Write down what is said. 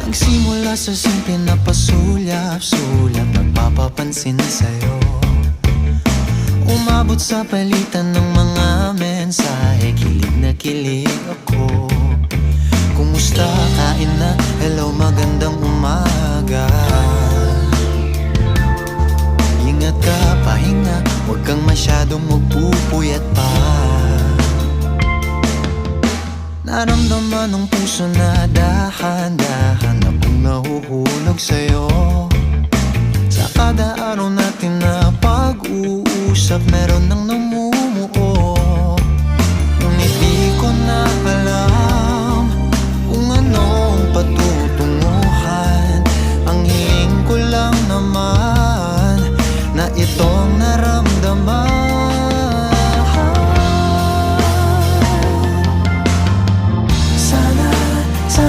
Nagsimula sa simple na pasulyap-sulyap, nagpapapansin sa'yo. Umabot sa palitan ng mga mensahe, kilig na kilig ako. Kumusta, kain na, hello, magandang umaga. Ingat ka, pahinga, huwag kang masyadong magpupuyat pa. Naramdaman ng puso na dahan-dahan akong nahuhulog sa'yo. Sa kada araw natin na pag-uusap, meron nang